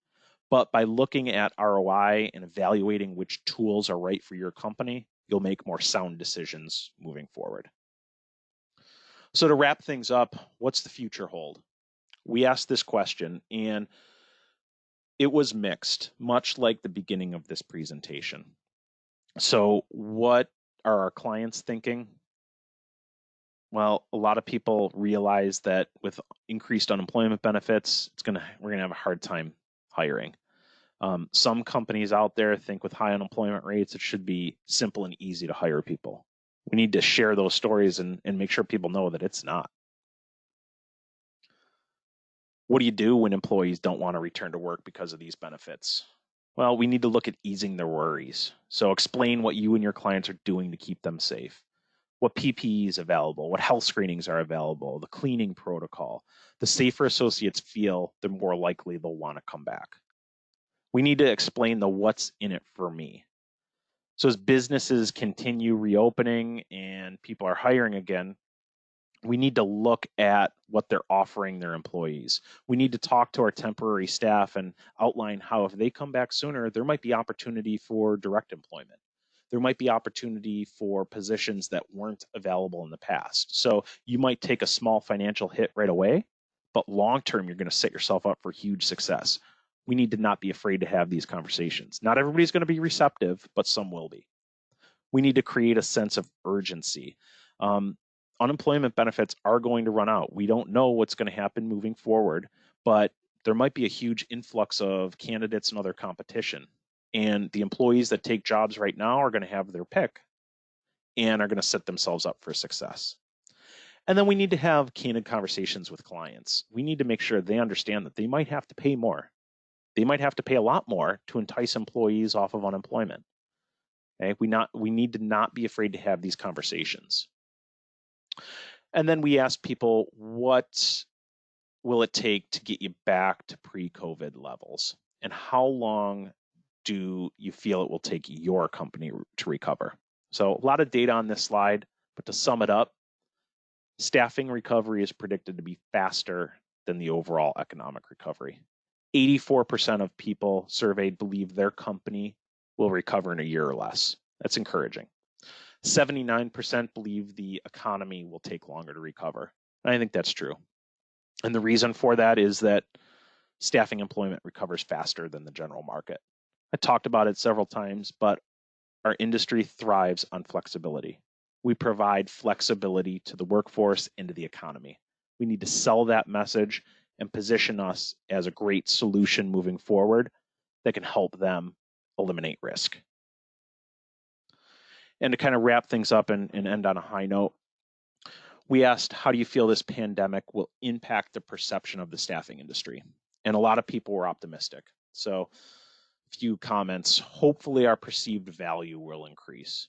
but by looking at ROI and evaluating which tools are right for your company, you'll make more sound decisions moving forward. So to wrap things up, what's the future hold? We asked this question and it was mixed, much like the beginning of this presentation. So what are our clients thinking? Well, a lot of people realize that with increased unemployment benefits, we're gonna have a hard time hiring. Some companies out there think with high unemployment rates, it should be simple and easy to hire people. We need to share those stories and make sure people know that it's not. What do you do when employees don't want to return to work because of these benefits? Well, we need to look at easing their worries. So explain what you and your clients are doing to keep them safe. What PPE is available, what health screenings are available, the cleaning protocol. The safer associates feel, the more likely they'll want to come back. We need to explain the what's in it for me. So as businesses continue reopening and people are hiring again, we need to look at what they're offering their employees. We need to talk to our temporary staff and outline how if they come back sooner, there might be opportunity for direct employment. There might be opportunity for positions that weren't available in the past. So you might take a small financial hit right away, but long-term, you're going to set yourself up for huge success. We need to not be afraid to have these conversations. Not everybody's going to be receptive, but some will be. We need to create a sense of urgency. Unemployment benefits are going to run out. We don't know what's going to happen moving forward, but there might be a huge influx of candidates and other competition. And the employees that take jobs right now are going to have their pick and are going to set themselves up for success. And then we need to have candid conversations with clients. We need to make sure they understand that they might have to pay more. They might have to pay a lot more to entice employees off of unemployment. Okay? We need to not be afraid to have these conversations. And then we ask people, what will it take to get you back to pre-COVID levels? And how long do you feel it will take your company to recover? So a lot of data on this slide, but to sum it up, staffing recovery is predicted to be faster than the overall economic recovery. 84% of people surveyed believe their company will recover in a year or less. That's encouraging. 79% believe the economy will take longer to recover. And I think that's true. And the reason for that is that staffing employment recovers faster than the general market. I talked about it several times, but our industry thrives on flexibility. We provide flexibility to the workforce and to the economy. We need to sell that message and position us as a great solution moving forward that can help them eliminate risk. And to kind of wrap things up and end on a high note, We asked, how do you feel this pandemic will impact the perception of the staffing industry? And a lot of people were optimistic. So a few comments. Hopefully our perceived value will increase.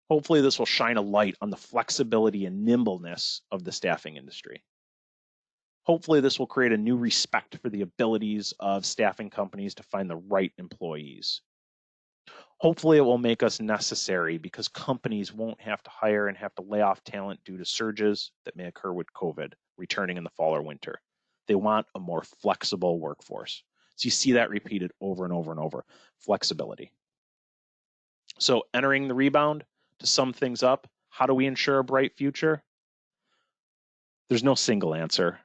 Hopefully this will shine a light on the flexibility and nimbleness of the staffing industry. Hopefully this will create a new respect for the abilities of staffing companies to find the right employees. Hopefully it will make us necessary because companies won't have to hire and have to lay off talent due to surges that may occur with COVID returning in the fall or winter. They want a more flexible workforce. So you see that repeated over and over and over, flexibility. So entering the rebound, to sum things up, how do we ensure a bright future? There's no single answer,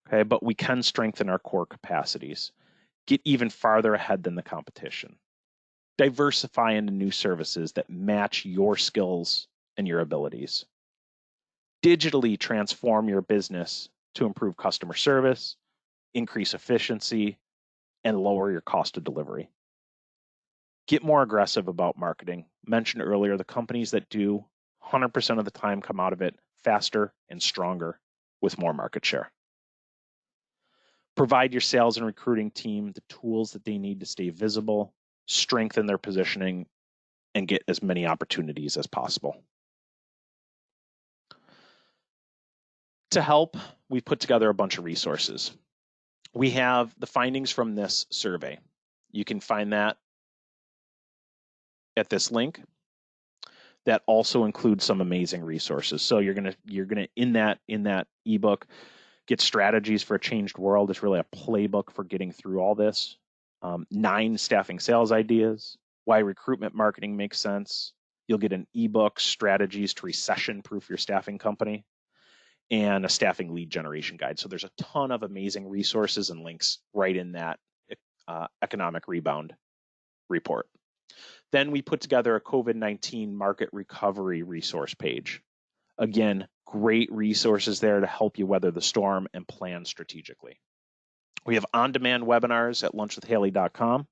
okay? But we can strengthen our core capacities, get even farther ahead than the competition, diversify into new services that match your skills and your abilities, digitally transform your business to improve customer service, increase efficiency, and lower your cost of delivery. Get more aggressive about marketing. Mentioned earlier, the companies that do 100% of the time come out of it faster and stronger with more market share. Provide your sales and recruiting team the tools that they need to stay visible, strengthen their positioning, and get as many opportunities as possible. To help, we've put together a bunch of resources. We have the findings from this survey. You can find that at this link. That also includes some amazing resources. So you're gonna in that ebook get strategies for a changed world. It's really a playbook for getting through all this. 9 staffing sales ideas, why recruitment marketing makes sense. You'll get an ebook, strategies to recession-proof your staffing company, and a staffing lead generation guide. So there's a ton of amazing resources and links right in that economic rebound report. Then we put together a COVID-19 market recovery resource page. Again, great resources there to help you weather the storm and plan strategically. We have on-demand webinars at lunchwithhaley.com.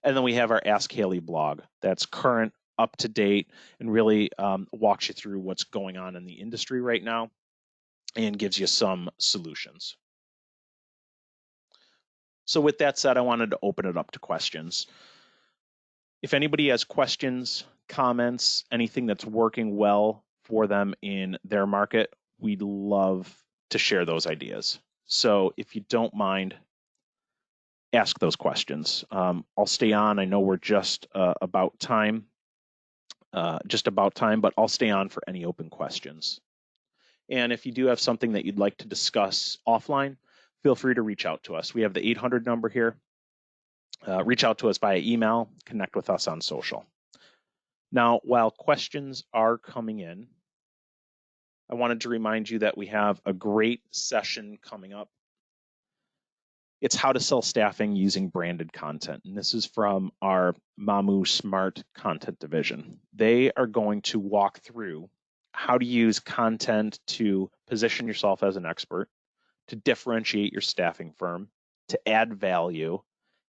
And then we have our Ask Haley blog that's current, up to date, and really walks you through what's going on in the industry right now and gives you some solutions. So with that said, I wanted to open it up to questions. If anybody has questions, comments, anything that's working well for them in their market, we'd love to share those ideas. So if you don't mind, ask those questions. I'll stay on. I know we're just about time, but I'll stay on for any open questions. And if you do have something that you'd like to discuss offline, feel free to reach out to us. We have the 800 number here. Reach out to us via email, connect with us on social. Now, while questions are coming in, I wanted to remind you that we have a great session coming up. It's how to sell staffing using branded content. And this is from our Mamu Smart Content division. They are going to walk through how to use content to position yourself as an expert, to differentiate your staffing firm, to add value,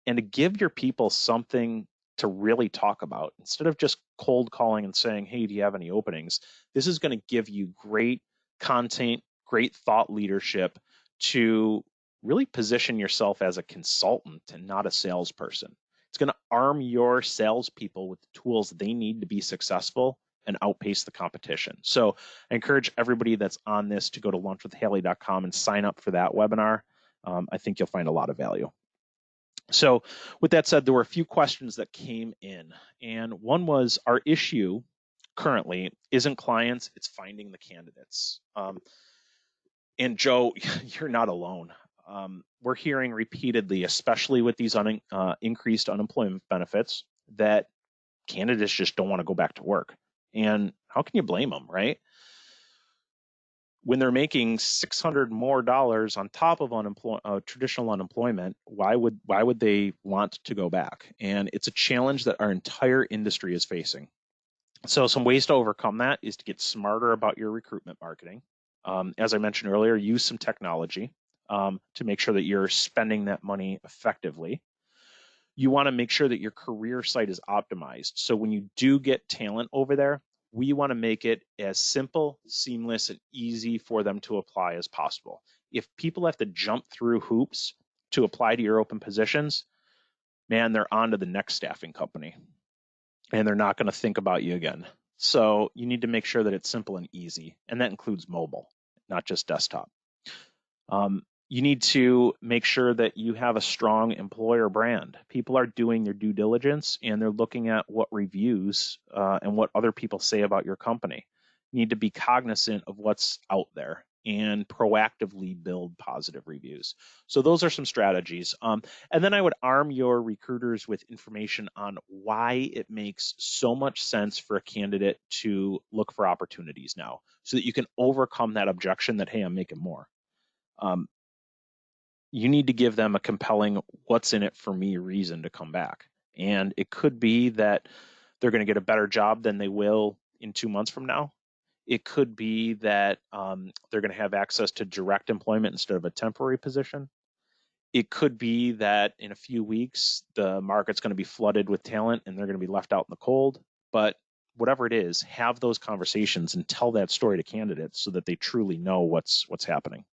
and to give your people something to really talk about. Instead of just cold calling and saying, hey, do you have any openings? This is going to give you great content, great thought leadership to really position yourself as a consultant and not a salesperson. It's going to arm your salespeople with the tools they need to be successful and outpace the competition. So I encourage everybody that's on this to go to lunchwithhaley.com and sign up for that webinar. I think you'll find a lot of value. So with that said, there were a few questions that came in, and one was, our issue currently isn't clients, it's finding the candidates. And Joe, you're not alone. We're hearing repeatedly, especially with these increased unemployment benefits, that candidates just don't want to go back to work. And how can you blame them, right? When they're making $600 more on top of traditional unemployment, why would they want to go back? And it's a challenge that our entire industry is facing. So some ways to overcome that is to get smarter about your recruitment marketing. As I mentioned earlier, use some technology to make sure that you're spending that money effectively. You want to make sure that your career site is optimized. So when you do get talent over there, We want to make it as simple, seamless, and easy for them to apply as possible. If people have to jump through hoops to apply to your open positions, man, they're on to the next staffing company and they're not going to think about you again. So you need to make sure that it's simple and easy, and that includes mobile, not just desktop. You need to make sure that you have a strong employer brand. People are doing their due diligence and they're looking at what reviews and what other people say about your company. You need to be cognizant of what's out there and proactively build positive reviews. So those are some strategies. And then I would arm your recruiters with information on why it makes so much sense for a candidate to look for opportunities now, so that you can overcome that objection that, hey, I'm making more. You need to give them a compelling what's in it for me reason to come back. And it could be that they're going to get a better job than they will in 2 months from now. It could be that they're going to have access to direct employment instead of a temporary position. It could be that in a few weeks, the market's going to be flooded with talent and they're going to be left out in the cold. But whatever it is, have those conversations and tell that story to candidates so that they truly know what's happening.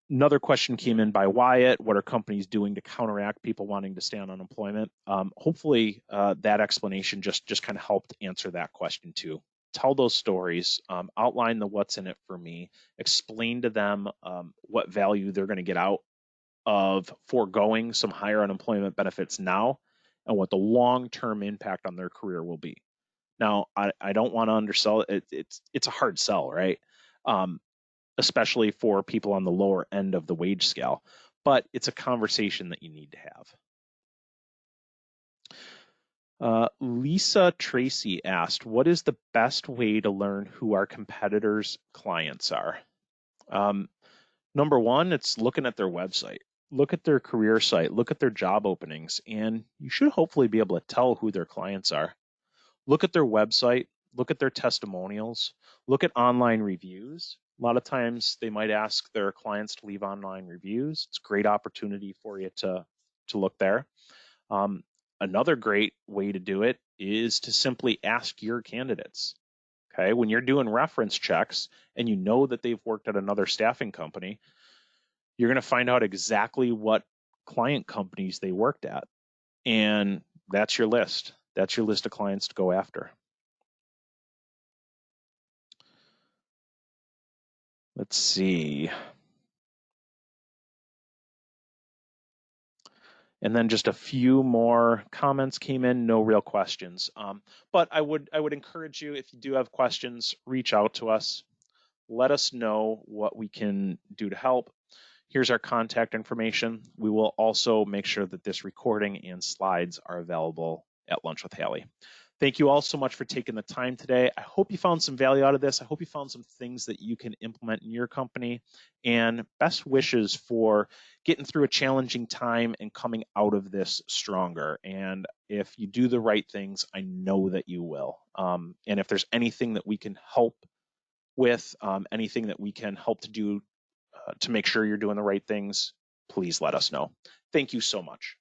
Another question came in by Wyatt. What are companies doing to counteract people wanting to stay on unemployment? Hopefully that explanation just kind of helped answer that question too. Tell those stories, outline the what's in it for me, explain to them what value they're going to get out of foregoing some higher unemployment benefits now and what the long-term impact on their career will be. Now, I don't want to undersell it. It's a hard sell, right? Especially for people on the lower end of the wage scale. But it's a conversation that you need to have. Lisa Tracy asked, what is the best way to learn who our competitors' clients are? Number one, it's looking at their website. Look at their career site, look at their job openings, and you should hopefully be able to tell who their clients are. Look at their website, look at their testimonials, look at online reviews. A lot of times they might ask their clients to leave online reviews. It's a great opportunity for you to look there. Another great way to do it is to simply ask your candidates. Okay, when you're doing reference checks and you know that they've worked at another staffing company, you're going to find out exactly what client companies they worked at. And that's your list. That's your list of clients to go after. Let's see. And then just a few more comments came in, no real questions. But I would encourage you, if you do have questions, reach out to us. Let us know what we can do to help. Here's our contact information. We will also make sure that this recording and slides are available at Lunch with Hallie. Thank you all so much for taking the time today. I hope you found some value out of this. I hope you found some things that you can implement in your company, and best wishes for getting through a challenging time and coming out of this stronger. And if you do the right things, I know that you will. And if there's anything that we can help with, anything that we can help to do to make sure you're doing the right things, please let us know. Thank you so much.